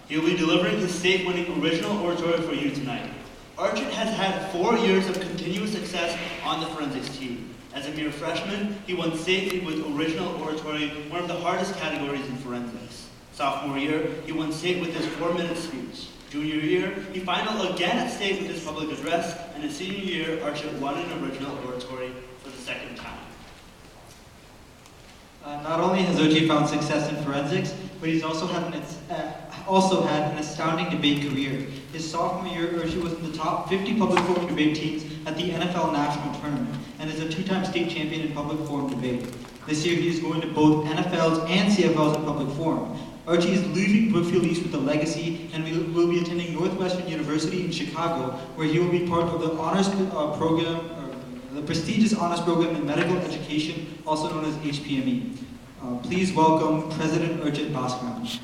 He will be delivering his state-winning original oratory for you tonight. Archit has had 4 years of continuous success on the forensics team. As a mere freshman, he won state with original oratory, one of the hardest categories in forensics. Sophomore year, he won state with his 4-minute speech. Junior year, he finaled again at state with his public address, and his senior year, Archit won an original oratory for the second time. Not only has Archit found success in forensics, but he's also had an astounding debate career. His sophomore year, Archit was in the top 50 public forum debate teams at the NFL National Tournament, and is a 2-time state champion in public forum debate. This year, he is going to both NFLs and CFLs in public forum. Archit is leaving Brookfield East with a legacy, and will be attending Northwestern University in Chicago, where he will be part of the honors program, the prestigious honors program in medical education, also known as HPME. Please welcome President Archit Bhaskaran.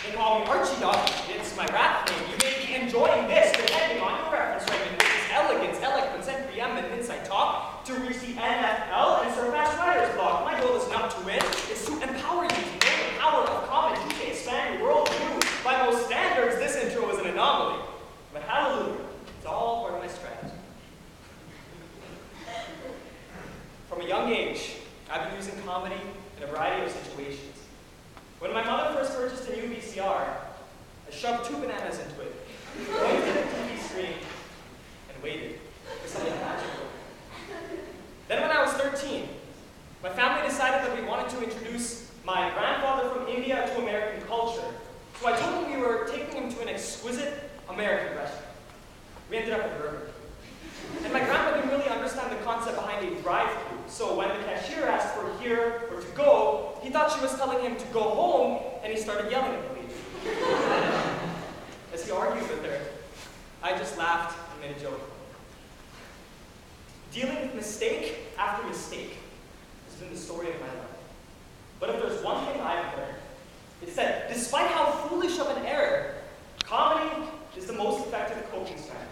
They call me Archie Dog. It's my rap name. You may be enjoying this, depending on your reference frame. This is elegance, eloquence, and preeminence I talk to reach the NFL and surpass writer's block. My goal is not to win, it's to empower you to know the power of comment. You can expand your worldview. By most standards, this intro is an anomaly. But hallelujah, it's all part of my strategy. From a young age, I've been using comedy in a variety of situations. When my mother first purchased a new VCR, I shoved 2 bananas into it, pointed at the TV screen, and waited for something magical. Then when I was 13, my family decided that we wanted to introduce my grandfather from India to American culture. So I told him we were taking him to an exquisite American restaurant. We ended up at Burger. And my grandpa didn't really understand the concept behind a drive-thru. So when the cashier asked for here or to go, he thought she was telling him to go home, and he started yelling at the lady. As he argued with her, I just laughed and made a joke. Dealing with mistake after mistake has been the story of my life. But if there's one thing I've learned, it's that despite how foolish of an error, comedy is the most effective coping strategy.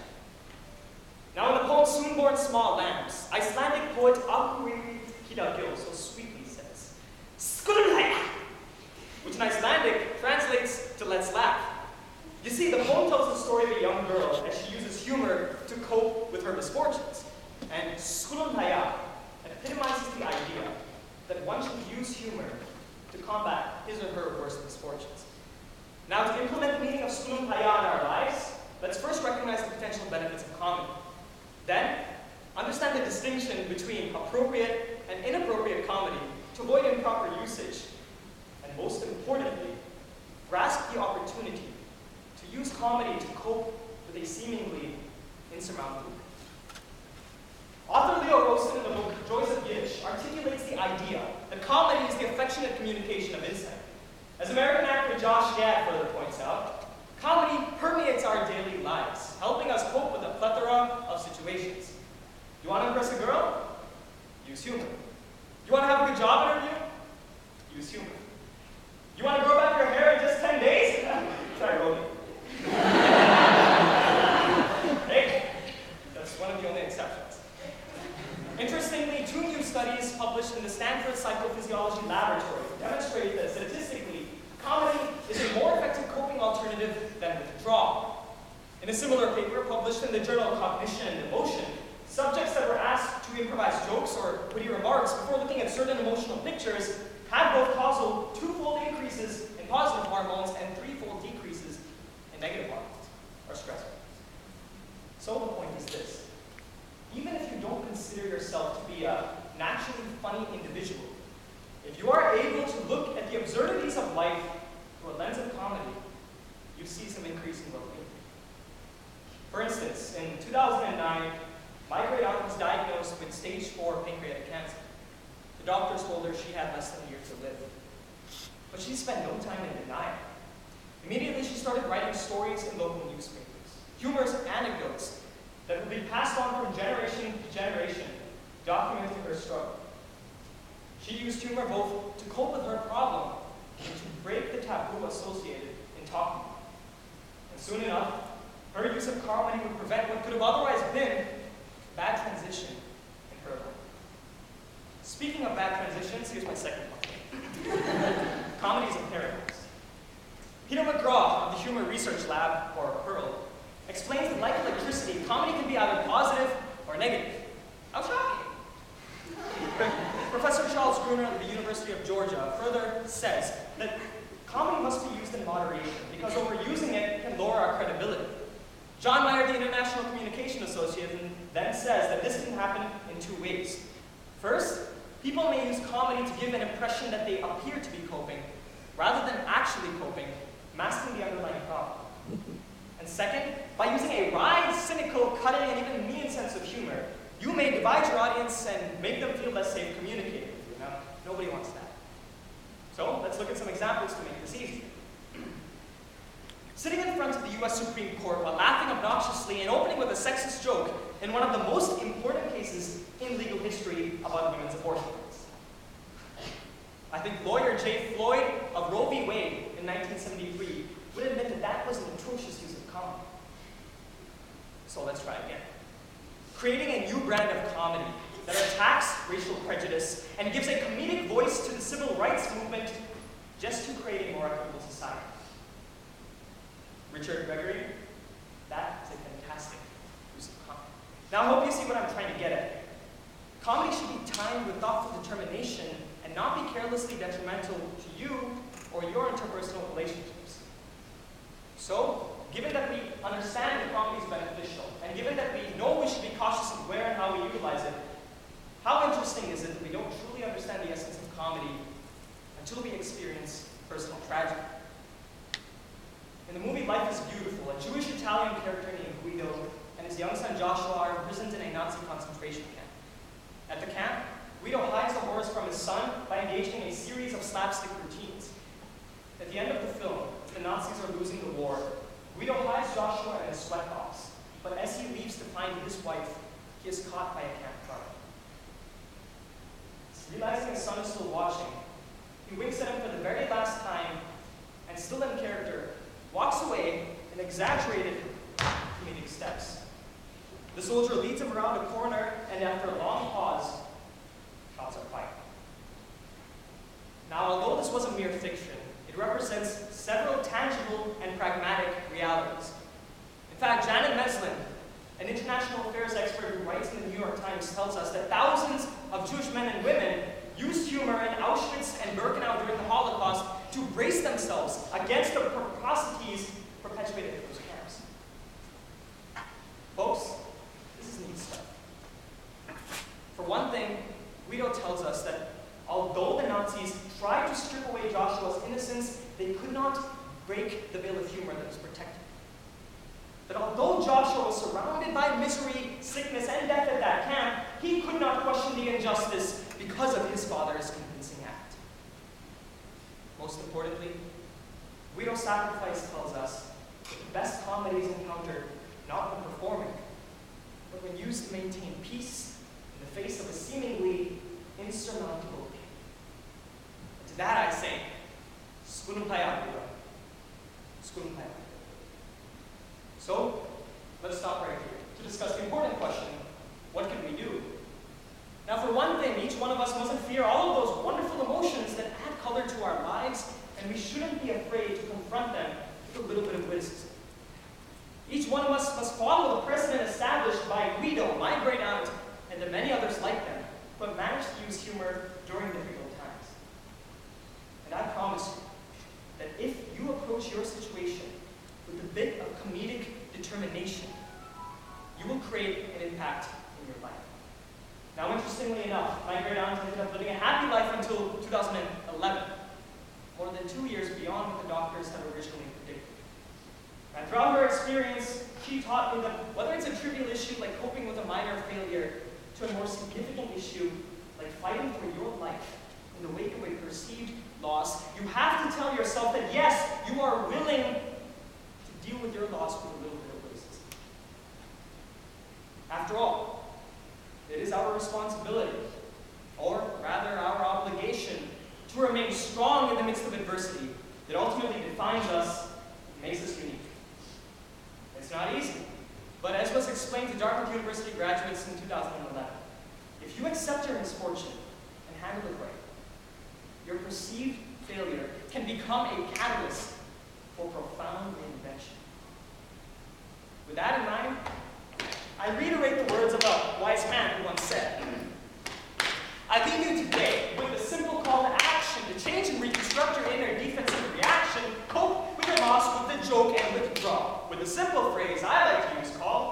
Now in the poem Soon-Born Small Lambs, Icelandic poet Akuiri Kidagil so sweetly says, "Skurlaya," which in Icelandic translates to "let's laugh." You see, the poem tells the story of a young girl as she uses humor to cope with her misfortunes. And Skurlaya epitomizes the idea that one should use humor to combat his or her worst misfortunes. Now to implement the meaning of Skurlaya in our lives, let's first recognize the potential benefits of comedy. Then, understand the distinction between appropriate and inappropriate comedy to avoid improper usage. And most importantly, grasp the opportunity to use comedy to cope with a seemingly insurmountable. Author Leo Rosen in the book Joys of Yiddish articulates the idea that comedy is the affectionate communication of insight. As American actor Josh Gad further points out, comedy permeates our daily lives, helping us cope with a plethora of situations. You want to impress a girl? Use humor. You want to have a good job interview? Use humor. You want to grow back your hair in just 10 days? Try Rogan. Hey, that's one of the only exceptions. Interestingly, 2 new studies published in the Stanford Psychophysiology Laboratory demonstrate that statistically, comedy is a more effective coping alternative than withdrawal. In a similar paper published in the journal Cognition and Emotion, subjects that were asked to improvise jokes or witty remarks before looking at certain emotional pictures had both causal 2-fold increases in positive hormones and 3-fold decreases in negative hormones, or stress hormones. So the point is this. Even if you don't consider yourself to be a naturally funny individual, if you are able to look at the absurdities of life through a lens of comedy, you see some increase in well-being. For instance, in 2009, my great aunt was diagnosed with stage 4 pancreatic cancer. The doctors told her she had less than a year to live. But she spent no time in denial. Immediately, she started writing stories in local newspapers, humorous anecdotes that would be passed on from generation to generation, documenting her struggle. She used humor both to cope with her problem and to break the taboo associated in talking about it. use of comedy would prevent what could have otherwise been a bad transition in her life. Speaking of bad transitions, here's my second one. Comedy is a paradox. Peter McGraw of the Humor Research Lab, or PEARL, explains that like electricity, comedy can be either positive or negative. How shocking! Professor Charles Gruner of the University of Georgia further says that comedy must be used in moderation because overusing it can lower our credibility. John Meyer, the International Communication Association, then says that this can happen in two ways. First, people may use comedy to give an impression that they appear to be coping, rather than actually coping, masking the underlying problem. And second, by using a wry, cynical, cutting, and even mean sense of humor, you may divide your audience and make them feel less safe communicating with you. Now, nobody wants that. So, let's look at some examples to make this easier. Sitting in front of the US Supreme Court while laughing obnoxiously and opening with a sexist joke in one of the most important cases in legal history about women's abortion rights. I think lawyer Jay Floyd of Roe v. Wade in 1973 would admit that that was an atrocious use of comedy. So let's try again. Creating a new brand of comedy that attacks racial prejudice and gives a comedic voice to the civil rights movement just to create a more equitable society. Richard Gregory, that is a fantastic use of comedy. Now I hope you see what I'm trying to get at. Comedy should be timed with thoughtful determination and not be carelessly detrimental to you or your interpersonal relationships. So, given that we understand that comedy is beneficial, and given that we know we should be cautious of where and how we utilize it, how interesting is it that we don't truly understand the essence of comedy until we experience personal tragedy? In the movie Life is Beautiful, a Jewish Italian character named Guido and his young son Joshua are imprisoned in a Nazi concentration camp. At the camp, Guido hides the horrors from his son by engaging in a series of slapstick routines. At the end of the film, as the Nazis are losing the war, Guido hides Joshua in a sweatbox, but as he leaves to find his wife, he is caught by a camp guard. Realizing his son is still watching, he winks at him for the very last time, and still in character, walks away in exaggerated comedic steps. The soldier leads him around a corner, and after a long pause, shots are fired. Now, although this was a mere fiction, it represents several tangible and pragmatic realities. In fact, Janet Meslin, an international affairs expert who writes in the New York Times, tells us that thousands of Jewish men and women used humor in Auschwitz and Birkenau during the Holocaust to brace themselves against the atrocities perpetuated in those camps. Folks, this is neat stuff. For one thing, Guido tells us that although the Nazis tried to strip away Joshua's innocence, they could not break the veil of humor that was protected. That although Joshua was surrounded by misery, sickness, and death at that camp, he could not question the injustice because of his father's convincing act. Most importantly, Guido's sacrifice tells us that the best comedy is encountered not when performing, but when used to maintain peace in the face of a seemingly insurmountable pain. And to that I say, Skunum Paya, Guido. Skunum Paya. So, let's stop right here to discuss the important question, what can we do? Now, for one thing, each one of us mustn't fear all of those wonderful emotions that add color to our lives, and we shouldn't be afraid to confront them with a little bit of witticism. Each one of us must follow the precedent established by Guido, my great aunt, and the many others like them who have managed to use humor during difficult times. And I promise you that if you approach your situation with a bit of comedic determination, you will create an impact in your life. Now, interestingly enough, my great aunt ended up living a happy life until 2011, more than 2 years beyond what the doctors had originally predicted. And throughout her experience, she taught me that whether it's a trivial issue like coping with a minor failure to a more significant issue like fighting for your life in the wake of a perceived loss, you have to tell yourself that yes, you are willing to deal with your loss with a little bit of racism. After all, it is our responsibility, or rather our obligation, to remain strong in the midst of adversity that ultimately defines us and makes us unique. It's not easy. Dartmouth University graduates in 2011. If you accept your misfortune and handle it right, your perceived failure can become a catalyst for profound reinvention. With that in mind, I reiterate the words of a wise man who once said, I leave you today with a simple call to action to change and reconstruct your inner defensive reaction, cope with your loss with the joke and withdraw. With a simple phrase I like to use called